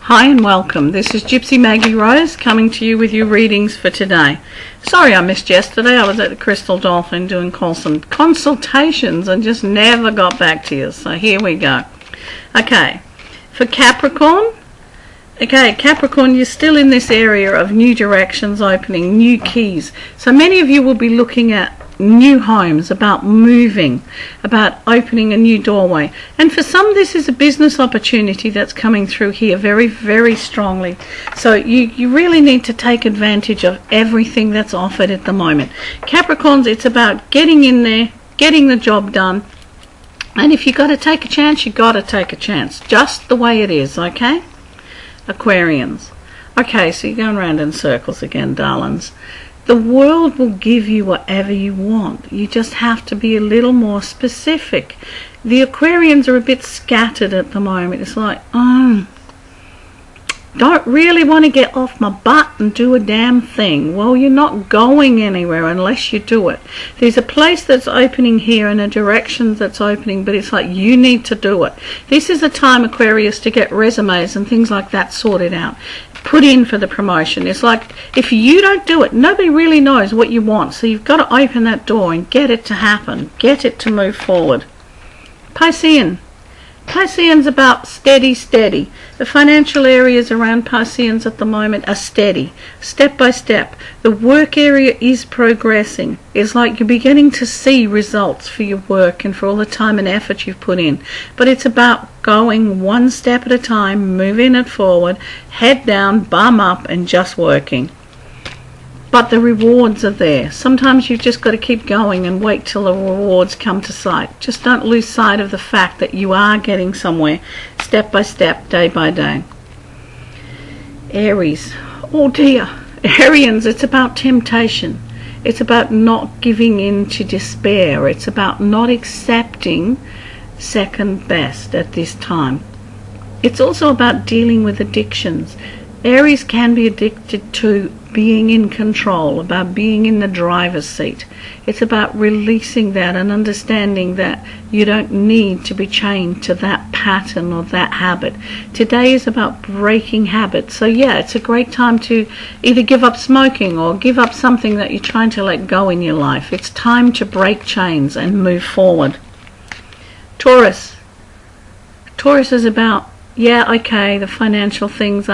Hi and welcome. This is Gypsy Maggie Rose coming to you with your readings for today. Sorry I missed yesterday. I was at the Crystal Dolphin doing consultations and just never got back to you. So here we go. Okay, for Capricorn. Okay, Capricorn, you're still in this area of new directions opening, new keys. So many of you will be looking at new homes, about moving, about opening a new doorway. And for some, this is a business opportunity that's coming through here very, very strongly. So you really need to take advantage of everything that's offered at the moment. Capricorns, it's about getting in there, getting the job done. And if you got to take a chance, you got to take a chance. Just the way it is, okay? Aquarians. Okay, so you're going round in circles again, darlings. The world will give you whatever you want. You just have to be a little more specific. The Aquarians are a bit scattered at the moment. It's like, don't really want to get off my butt and do a damn thing. Well, you're not going anywhere unless you do it. There's a place that's opening here and a direction that's opening, but it's like you need to do it. This is a time, Aquarius, to get resumes and things like that sorted out. Put in for the promotion. It's like if you don't do it, nobody really knows what you want. So you've got to open that door and get it to happen. Get it to move forward. Piscean. Piscean's about steady. The financial areas around Pisceans at the moment are steady, step by step. The work area is progressing. It's like you're beginning to see results for your work and for all the time and effort you've put in. But it's about going one step at a time, moving it forward, head down, bum up, and just working. But the rewards are there. Sometimes you've just got to keep going and wait till the rewards come to sight. Just don't lose sight of the fact that you are getting somewhere, step by step, day by day. Aries. Oh dear. Arians, it's about temptation. It's about not giving in to despair. It's about not accepting second best at this time. It's also about dealing with addictions. Aries can be addicted to being in control, about being in the driver's seat. It's about releasing that and understanding that you don't need to be chained to that pattern or that habit. Today is about breaking habits. So yeah, it's a great time to either give up smoking or give up something that you're trying to let go in your life. It's time to break chains and move forward. Taurus. Taurus is about, yeah, okay, the financial things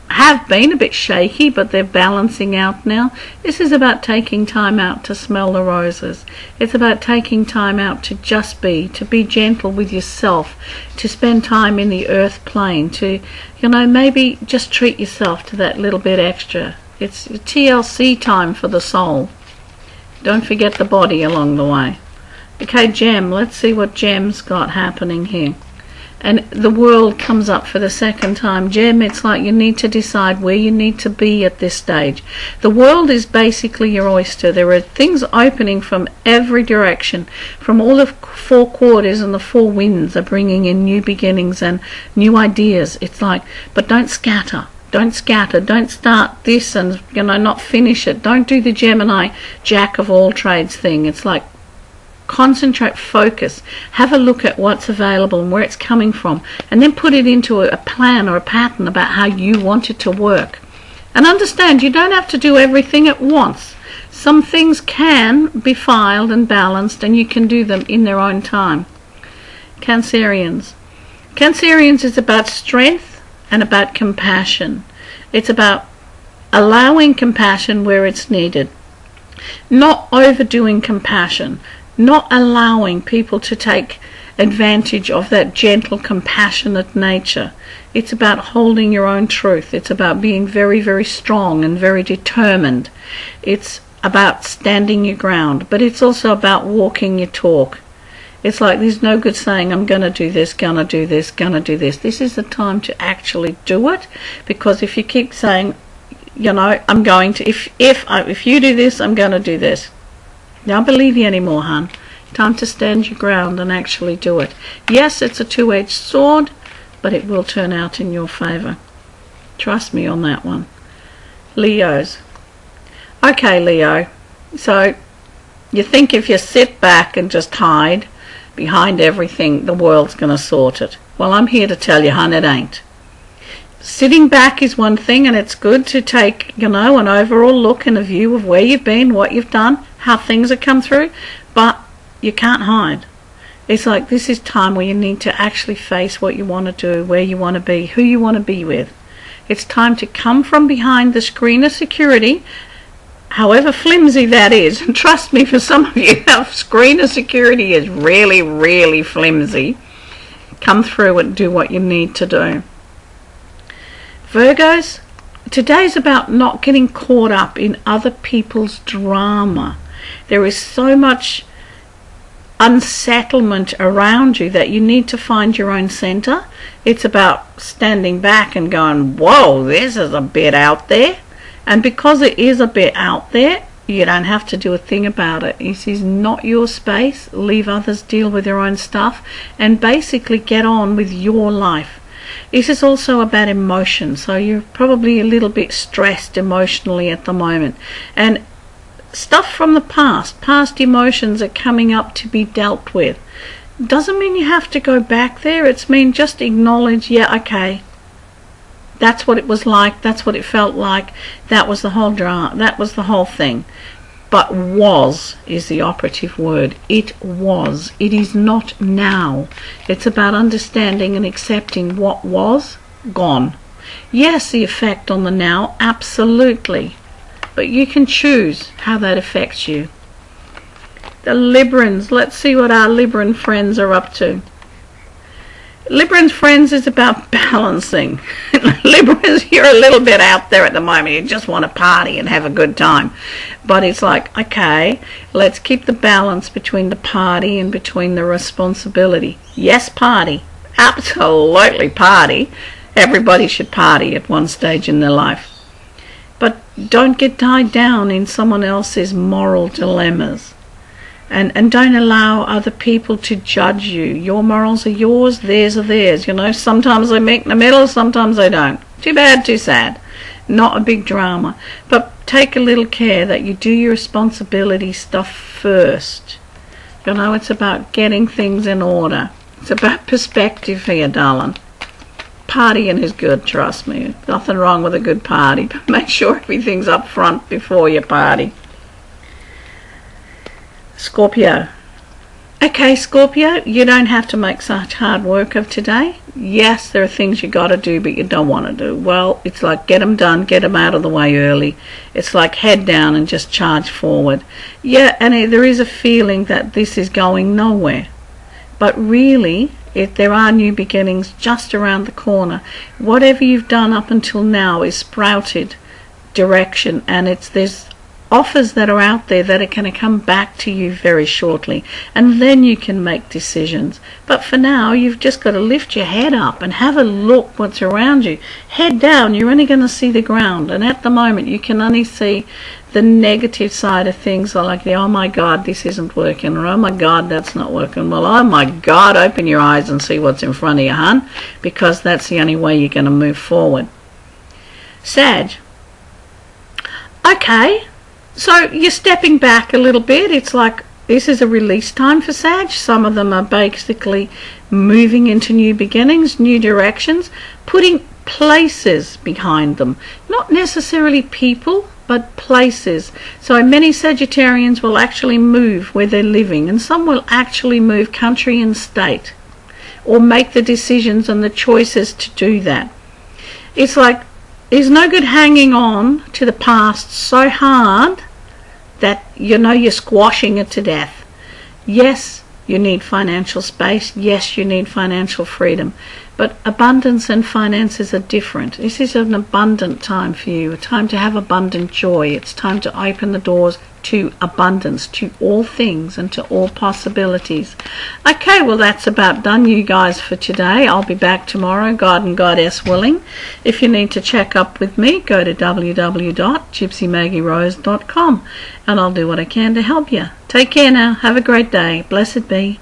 have been a bit shaky, but they're balancing out now. This is about taking time out to smell the roses. It's about taking time out to just be, to be gentle with yourself, to spend time in the earth plane, to, maybe just treat yourself to that little bit extra. It's TLC time for the soul. Don't forget the body along the way. Okay, Gem, let's see what Gem's got happening here. And the world comes up for the second time. Gem, it's like you need to decide where you need to be at this stage. The world is basically your oyster. There are things opening from every direction. From all the four quarters and the four winds are bringing in new beginnings and new ideas. It's like, but don't scatter. Don't scatter. Don't start this and, not finish it. Don't do the Gemini jack of all trades thing. It's like, concentrate, focus, have a look at what's available and where it's coming from, and then put it into a plan or a pattern about how you want it to work. And understand, you don't have to do everything at once. Some things can be filed and balanced, and you can do them in their own time. Cancerians. Cancerians is about strength and about compassion. It's about allowing compassion where it's needed, not overdoing compassion, not allowing people to take advantage of that gentle, compassionate nature. It's about holding your own truth. It's about being very, very strong and very determined. It's about standing your ground, but it's also about walking your talk. It's like there's no good saying, I'm going to do this, going to do this, going to do this. This is the time to actually do it, because if you keep saying, I'm going to, if you do this, I'm going to do this. Don't believe you anymore, hon. Time to stand your ground and actually do it. Yes, it's a two-edged sword, but it will turn out in your favour. Trust me on that one. Leos. Okay, Leo. So, you think if you sit back and just hide behind everything, the world's going to sort it. Well, I'm here to tell you, hon, it ain't. Sitting back is one thing, and it's good to take, an overall look and a view of where you've been, what you've done, how things have come through, but you can't hide. It's like this is time where you need to actually face what you want to do, where you want to be, who you want to be with. It's time to come from behind the screen of security, however flimsy that is. And trust me, for some of you, our screen of security is really, really flimsy. Come through and do what you need to do. Virgos, today's about not getting caught up in other people's drama. There is so much unsettlement around you that you need to find your own center. It's about standing back and going, whoa, this is a bit out there. And because it is a bit out there, you don't have to do a thing about it. This is not your space. Leave others deal with their own stuff and basically get on with your life. This is also about emotion, so you're probably a little bit stressed emotionally at the moment. And stuff from the past emotions are coming up to be dealt with. Doesn't mean you have to go back there. It's mean just acknowledge, yeah, okay, that's what it was like, that's what it felt like, that was the whole drama, that was the whole thing. But was is the operative word. It was. It is not now. It's about understanding and accepting what was gone. Yes, the effect on the now, absolutely. But you can choose how that affects you. The Librans, let's see what our Libran friends are up to. Libran's friends is about balancing. Librans, you're a little bit out there at the moment. You just want to party and have a good time. But it's like, okay, let's keep the balance between the party and between the responsibility. Yes, party. Absolutely party. Everybody should party at one stage in their life. But don't get tied down in someone else's moral dilemmas. And don't allow other people to judge you. Your morals are yours, theirs are theirs. Sometimes they meet in the middle, sometimes they don't. Too bad, too sad. Not a big drama. But take a little care that you do your responsibility stuff first. It's about getting things in order. It's about perspective here, darling. Partying is good, trust me. Nothing wrong with a good party, but make sure everything's up front before you party. Scorpio. Okay, Scorpio, you don't have to make such hard work of today. Yes, there are things you got to do, but you don't want to do. Well, it's like get them done, get them out of the way early. It's like head down and just charge forward. Yeah, and there is a feeling that this is going nowhere. But really, there are new beginnings just around the corner. Whatever you've done up until now is sprouted direction, and there's offers that are out there that are going to come back to you very shortly, and then you can make decisions. But for now, you've just got to lift your head up and have a look what's around you. Head down, you're only going to see the ground, and at the moment you can only see the negative side of things, like the oh my god, this isn't working, or oh my god, that's not working. Well, oh my god, open your eyes and see what's in front of you, hun, because that's the only way you're going to move forward. Sag. Okay, so you're stepping back a little bit. It's like this is a release time for Sag. Some of them are basically moving into new beginnings, new directions, putting places behind them. Not necessarily people, but places. So many Sagittarians will actually move where they're living, and some will actually move country and state, or make the decisions and the choices to do that. It's like there's no good hanging on to the past so hard that you're squashing it to death. Yes, you need financial space. Yes, you need financial freedom. But abundance and finances are different. This is an abundant time for you, a time to have abundant joy. It's time to open the doors to abundance, to all things and to all possibilities. Okay, well that's about done, you guys, for today. I'll be back tomorrow, God and Goddess willing. If you need to check up with me, go to www.gypsymaggierose.com and I'll do what I can to help you. Take care now. Have a great day. Blessed be.